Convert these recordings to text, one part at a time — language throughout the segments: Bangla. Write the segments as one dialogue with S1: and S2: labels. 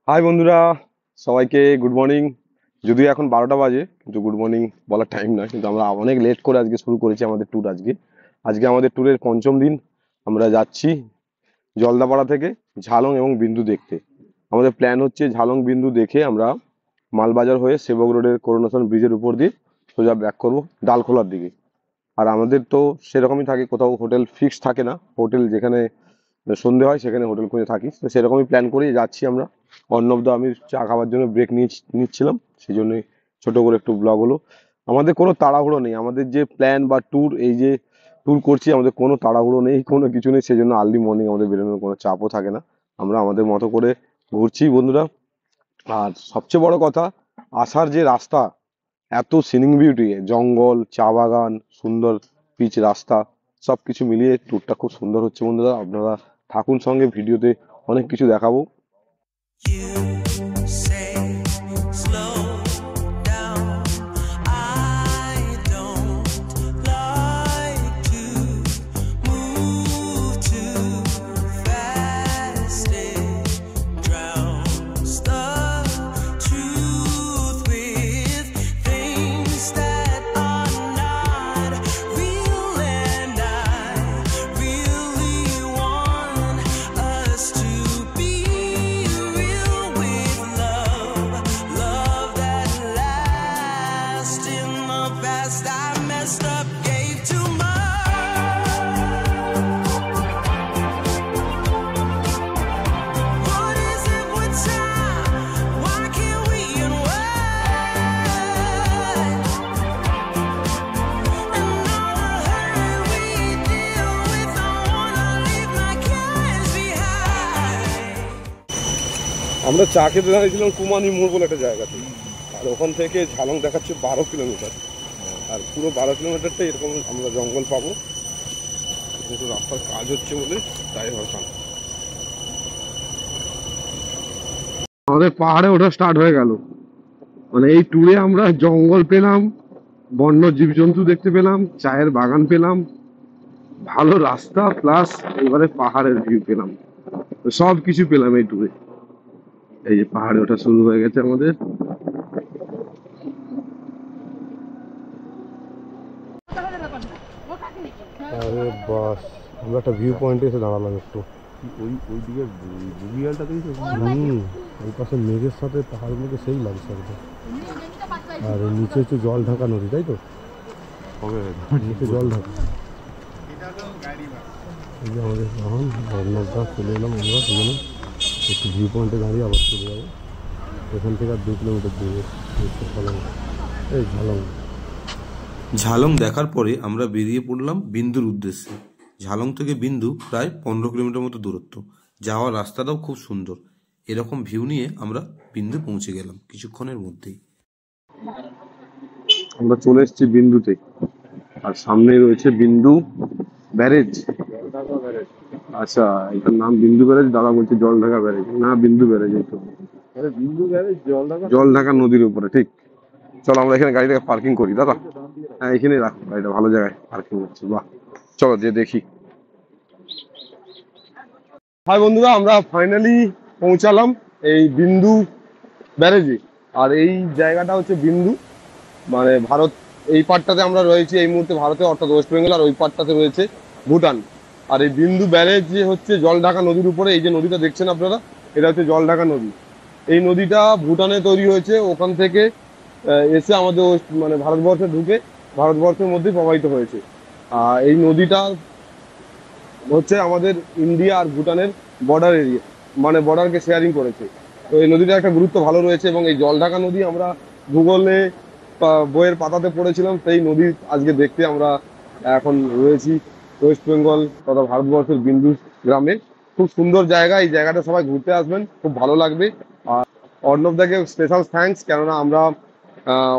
S1: হাই বন্ধুরা, সবাইকে গুড মর্নিং। যদিও এখন 12টা বাজে, কিন্তু গুড মর্নিং বলার টাইম না। কিন্তু আমরা অনেক লেট করে আজকে শুরু করেছি আমাদের ট্যুর। আজকে আজকে আমাদের ট্যুরের পঞ্চম দিন। আমরা যাচ্ছি জলদাপাড়া থেকে ঝালং এবং বিন্দু দেখতে। আমাদের প্ল্যান হচ্ছে ঝালং বিন্দু দেখে আমরা মালবাজার হয়ে সেবক রোডের করোনেশন ব্রিজের উপর দিয়ে সোজা ব্যাক করবো ডালখোলার দিকে। আর আমাদের তো সেরকমই থাকে, কোথাও হোটেল ফিক্সড থাকে না। হোটেল যেখানে সন্ধে হয় সেখানে হোটেল খুঁজে থাকি, তো সেরকমই প্ল্যান করেই যাচ্ছি আমরা। অর্ণবদা আমি চা খাওয়ার জন্য ব্রেক নিচ্ছিলাম, সেই জন্যই ছোট করে একটু ব্লগ হলো। আমাদের কোনো তাড়াহুড়ো নেই, আমাদের যে প্ল্যান বা ট্যুর, এই যে ট্যুর করছি, আমাদের কোনো তাড়াহুড়ো নেই, কোনো কিছু নেই। সেই জন্য আর্লি মর্নিং আমাদের বেরোনোর কোনো চাপও থাকে না। আমরা আমাদের মতো করে ঘুরছি বন্ধুরা। আর সবচেয়ে বড় কথা, আসার যে রাস্তা, এত সিনিং বিউটি, জঙ্গল, চা বাগান, সুন্দর পিচ রাস্তা, সব কিছু মিলিয়ে ট্যুরটা খুব সুন্দর হচ্ছে বন্ধুরা। আপনারা থাকুন সঙ্গে, ভিডিওতে অনেক কিছু দেখাবো।
S2: You say slow down. I don't like to move too fast. It drowns the truth with things that are not real, and I really want us to be real with love, love that lasts. In the past I messed up, gave too much. What is it with time? Why can't we unwind? And all the hurt we deal with, I wanna leave my cares behind.
S1: আমরা চা খেতে দাঁড়িয়েছিলাম কুমানি মোড় বলে একটা জায়গাতে, আর ওখান থেকে ঝালং দেখাচ্ছে 12 কিলোমিটার। আর পুরো 12 কিলোমিটারটা এরকম আমরা জঙ্গল পাবো, কিন্তু রাস্তার কাজ হচ্ছে বলে তাই ভাবতাম। আমাদের পাহাড়ে ওঠা স্টার্ট হয়ে গেল। মানে এই ট্যুরে আমরা জঙ্গল পেলাম, বন্য জীবজন্তু দেখতে পেলাম, চায়ের বাগান পেলাম, ভালো রাস্তা, প্লাস এবারে পাহাড়ের ভিউ পেলাম। তো সব কিছু পেলাম এই ট্যুরে। এই যে পাহাড়ে ওঠা শুরু হয়ে গেছে আমাদের। আরে বাস, আমরা একটা ভিউ পয়েন্টে এসে দাঁড়ালাম একটু।
S3: ওই দিকে বুগিয়ালটা দেখেছো?
S1: ওই পাশে মেঘের সাথে পাহাড়গুলোকে সেই লাগছে একদম। আর এর নিচে হচ্ছে জল ঢাকা নদী, তাই তো?
S3: হবে
S1: নিচে জল ঢাকা। এই যে আমাদের এখন অর্ণবদা চলে এলাম আমরা দুজনে একটু ভিউ পয়েন্টে দাঁড়িয়ে আবার চলে যাবো। এখান থেকে আর 2 কিলোমিটার দূরে ঝালং। এই ঝালং
S4: ঝালং দেখার পরে আমরা বেরিয়ে পড়লাম বিন্দুর উদ্দেশ্যে। ঝালং থেকে বিন্দু প্রায় 15 কিলোমিটার মতো দূরত্ব। যাওয়ার রাস্তাটাও খুব সুন্দর। এরকম ভিউ নিয়ে আমরা বিন্দু পৌঁছে গেলাম কিছুক্ষণের মধ্যেই।
S1: আমরা চলে এসেছি বিন্দুতে, আর সামনে রয়েছে বিন্দু ব্যারেজ। আচ্ছা, এটার নাম বিন্দু ব্যারেজ, দাদা বলছে জল ঢাকা ব্যারেজ। না, বিন্দু ব্যারেজ। এই তো
S3: বিন্দু গ্যারেজ
S1: জল ঢাকা নদীর উপরে, ঠিক। চলো আমরা এখানে গাড়িটাকে পার্কিং করি দাদা। হ্যাঁ, এখানে রাখো গাড়িটা, ভালো জায়গায় পার্কিং হচ্ছে। বাহ, চলো যে দেখি। হাই বন্ধুরা, আমরা ফাইনালি পৌঁছালাম এই বিন্দু ব্যারেজে। আর এই জায়গাটা হচ্ছে বিন্দু, মানে ভারত। এই পার্টটাতে আমরা রয়েছি এই মুহূর্তে ভারতে, অর্থাৎ ওয়েস্ট বেঙ্গল, আর ওই পার্টটাতে রয়েছে ভুটান। আর এই বিন্দু ব্যারেজ যে হচ্ছে জলঢাকা নদীর উপরে, এই যে নদীটা দেখছেন আপনারা, এটা হচ্ছে জলঢাকা নদী। এই নদীটা ভুটানে তৈরি হয়েছে, ওখান থেকে এসে আমাদের মানে ভারতবর্ষে ঢুকে ভারতবর্ষের মধ্যে প্রবাহিত হয়েছে। আর এই নদীটা হচ্ছে আমাদের ইন্ডিয়া আর ভুটানের বর্ডার এরিয়া, মানে বর্ডারকে শেয়ারিং করেছে। তো এই নদীটার একটা গুরুত্ব ভালো রয়েছে, এবং এই জলঢাকা নদী আমরা ভূগোলে বইয়ের পাতাতে পড়েছিলাম। সেই নদী আজকে দেখতে আমরা এখন রয়েছি ওয়েস্ট বেঙ্গল তথা ভারতবর্ষের বিন্দু গ্রামে। খুব সুন্দর জায়গা, এই জায়গাটা সবাই ঘুরতে আসবেন, খুব ভালো লাগবে। আর অর্ণবদাকে স্পেশাল থ্যাঙ্কস, কেননা আমরা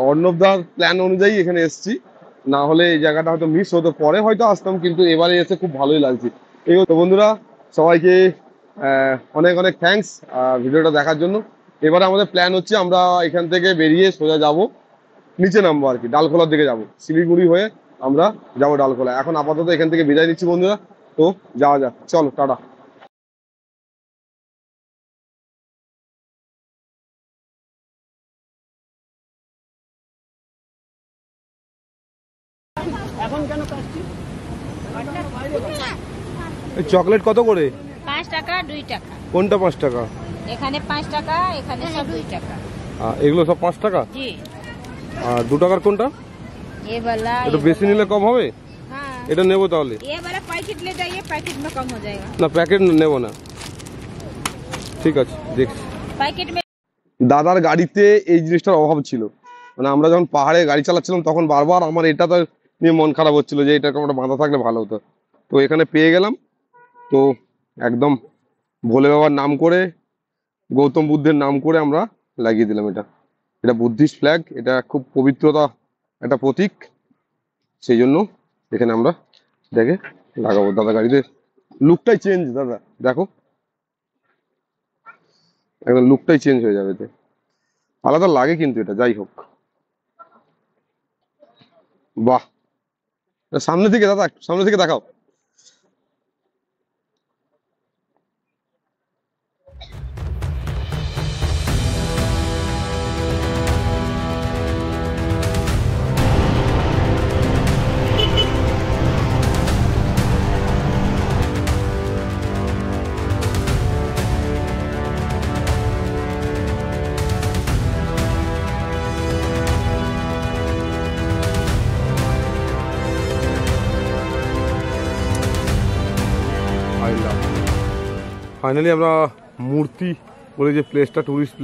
S1: অর্ণবদার প্ল্যান অনুযায়ী এখানে এসেছি। না হলে এই জায়গাটা হয়তো মিস হতো, পরে হয়তো আসতাম, কিন্তু এবারে এসে খুব ভালোই লাগছে। এই তো বন্ধুরা, সবাইকে অনেক অনেক থ্যাঙ্কস ভিডিওটা দেখার জন্য। এবারে আমাদের প্ল্যান হচ্ছে আমরা এখান থেকে বেরিয়ে সোজা যাব, নিচে নামবো আর কি, ডালখোলার দিকে যাব। শিলিগুড়ি হয়ে আমরা যাবো ডালখোলা। এখন আপাতত এখান থেকে বিদায় নিচ্ছি বন্ধুরা, তো যাওয়া যাক, চলো টাটা। এই চকলেট কত করে?
S5: 5 টাকা 2 টাকা।
S1: কোনটা 5 টাকা?
S5: এখানে 5 টাকা, এখানে সব 2 টাকা।
S1: এগুলো সব 5 টাকা?
S5: জি।
S1: আর 2 টাকার কোনটা?
S5: ये वाला
S1: একটু বেশি নিলে কম হবে?
S5: हाँ,
S1: এটা নেবো তাহলে।
S5: ये वाला पैकेट ले जाइए, पैकेट में कम हो जाएगा।
S1: না প্যাকেট নেবো না। ঠিক আছে দেখছি।
S5: पैकेट में
S1: দাদার গাড়িতে এই জিনিসটার অভাব ছিল, মানে আমরা যখন পাহাড়ে গাড়ি চালাচ্ছিলাম তখন বারবার আমার এটা তো নিয়ে মন খারাপ হচ্ছিল যে এটা একটা বাঁধা থাকলে ভালো হতো। তো এখানে পেয়ে গেলাম, তো একদম ভোলে বাবার নাম করে, গৌতম বুদ্ধের নাম করে আমরা লাগিয়ে দিলাম। এটা এটা বুদ্ধিস্ট ফ্ল্যাগ, এটা খুব পবিত্রতা একটা প্রতীক, সেই জন্য এখানে আমরা দেখে লাগাবো। দাদা গাড়িতে লুকটাই চেঞ্জ, দাদা দেখো একদম লুকটাই চেঞ্জ হয়ে যাবে, এতে আলাদা লাগে কিন্তু এটা। যাই হোক, বাহ, সামনে থেকে দাদা, সামনে থেকে দেখাও। ফাইনালি আমরা মূর্তি বলে যে প্লেসটা, টুরিস্ট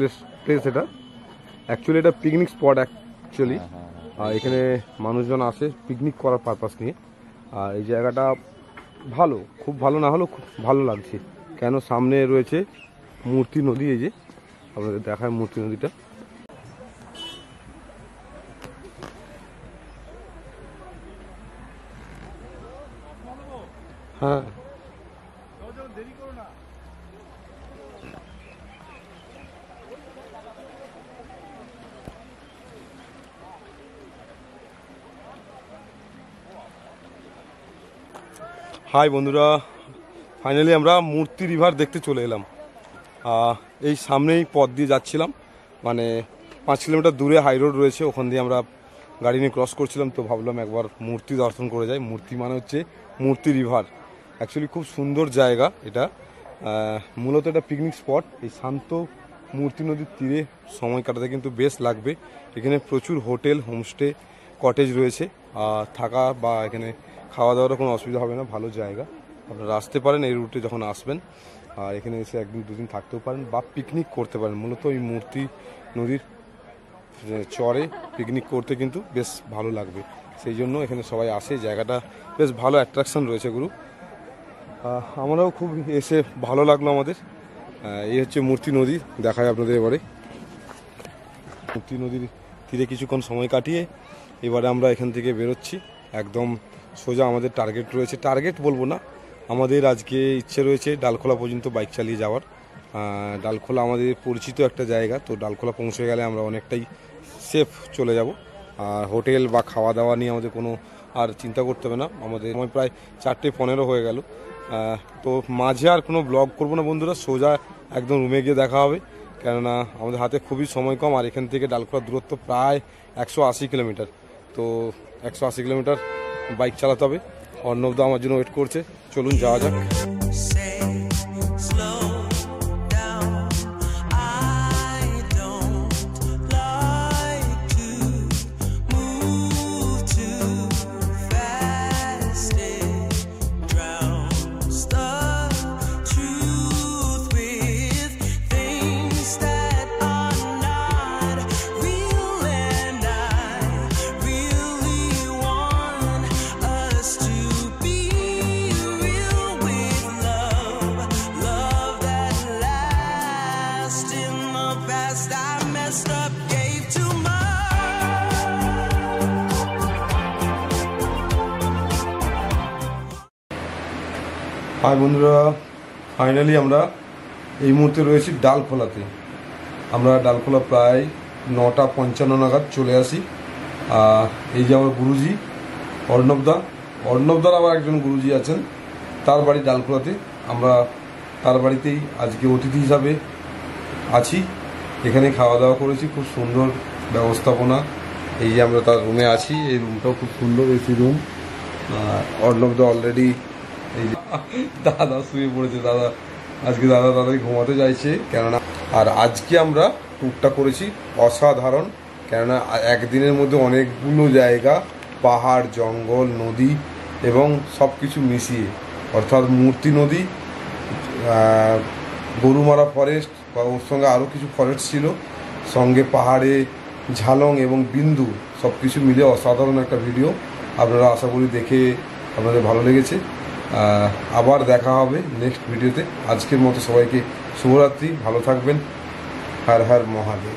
S1: প্লেস এটা অ্যাকচুয়ালি এটা পিকনিক স্পট অ্যাকচুয়ালি। আর এখানে মানুষজন আসে পিকনিক করার পারপাস নিয়ে। আর এই জায়গাটা ভালো, খুব ভালো না হলেও খুব ভালো লাগছে, কেন সামনে রয়েছে মূর্তি নদী। এই যে আপনাদের দেখায় মূর্তি নদীটা। হ্যাঁ হাই বন্ধুরা, ফাইনালি আমরা মূর্তি রিভার দেখতে চলে এলাম। এই সামনেই পথ দিয়ে যাচ্ছিলাম, মানে 5 কিলোমিটার দূরে হাই রোড রয়েছে, ওখান দিয়ে আমরা গাড়ি নিয়ে ক্রস করছিলাম। তো ভাবলাম একবার মূর্তি দর্শন করে যাই। মূর্তি মানে হচ্ছে মূর্তি রিভার, অ্যাকচুয়ালি খুব সুন্দর জায়গা এটা। মূলত এটা পিকনিক স্পট। এই শান্ত মূর্তি নদীর তীরে সময় কাটাতে কিন্তু বেশ লাগবে। এখানে প্রচুর হোটেল, হোমস্টে, কটেজ রয়েছে। থাকা বা এখানে খাওয়া দাওয়ার কোনো অসুবিধা হবে না, ভালো জায়গা। আপনারা আসতে পারেন এই রুটে যখন আসবেন, আর এখানে এসে 1 দিন 2 দিন থাকতেও পারেন বা পিকনিক করতে পারেন। মূলত এই মূর্তি নদীর চরে পিকনিক করতে কিন্তু বেশ ভালো লাগবে, সেই জন্য এখানে সবাই আসে। জায়গাটা বেশ ভালো অ্যাট্রাকশন রয়েছে গুরু। আমরাও খুব এসে ভালো লাগলো আমাদের। এই হচ্ছে মূর্তি নদী, দেখায় আপনাদের এবারে। মূর্তি নদীর তীরে কিছুক্ষণ সময় কাটিয়ে এবারে আমরা এখান থেকে বেরোচ্ছি। একদম সোজা আমাদের টার্গেট রয়েছে, টার্গেট বলবো না, আমাদের আজকে ইচ্ছে রয়েছে ডালখোলা পর্যন্ত বাইক চালিয়ে যাওয়ার। ডালখোলা আমাদের পরিচিত একটা জায়গা, তো ডালখোলা পৌঁছে গেলে আমরা অনেকটাই সেফ চলে যাব। আর হোটেল বা খাওয়া দাওয়া নিয়ে আমাদের কোনো আর চিন্তা করতে হবে না। আমাদের সময় প্রায় 4:15 হয়ে গেল। তো মাঝে আর কোনো ব্লগ করবো না বন্ধুরা, সোজা একদম রুমে গিয়ে দেখা হবে, কেননা আমাদের হাতে খুবই সময় কম। আর এখান থেকে ডালখোলার দূরত্ব প্রায় 180 কিলোমিটার। তো 180 কিলোমিটার বাইক চালাতে হবে। অর্ণবদা আমার জন্য ওয়েট করছে, চলুন যাওয়া যাক।
S2: Say slow down. I don't like to move too fast. It drowns the truth with things that are not real, and I really want us to be real with love, love that lasts. In the past I messed up, gave too much.
S1: Hi বন্ধুরা, ফাইনালি আমরা এই মুহূর্তে রয়েছি ডালখোলাতে। আমরা ডালখোলা প্রায় 9:55 নাগাদ চলে আসি। এই যে আমার গুরুজি অর্ণবদার আবার একজন গুরুজি আছেন, তার বাড়ি ডালখোলাতে। আমরা তার বাড়িতেই আজকে অতিথি হিসাবে আছি। এখানে খাওয়া দাওয়া করেছি, খুব সুন্দর ব্যবস্থাপনা। এই যে আমরা তার রুমে আছি, এই রুমটাও খুব সুন্দর, এসি রুম। অর্ণবদা অলরেডি এই যে দাদা শুয়ে পড়েছে। দাদা আজকে দাদাই ঘুমাতে চাইছে, কেননা আর আজকে আমরা ট্যুরটা করেছি অসাধারণ, কেননা একদিনের মধ্যে অনেকগুলো জায়গা, পাহাড়, জঙ্গল, নদী এবং সব কিছু মিশিয়ে, অর্থাৎ মূর্তি নদী, গরুমারা ফরেস্ট বা ওর সঙ্গে আরও কিছু ফরেস্ট ছিল, সঙ্গে পাহাড়ে ঝালং এবং বিন্দু, সব কিছু মিলে অসাধারণ একটা ভিডিও। আপনারা আশা করি দেখে আপনাদের ভালো লেগেছে। আবার দেখা হবে নেক্সট ভিডিওতে। আজকের মতো সবাইকে শুভরাত্রি, ভালো থাকবেন, হর হর মহাদেব।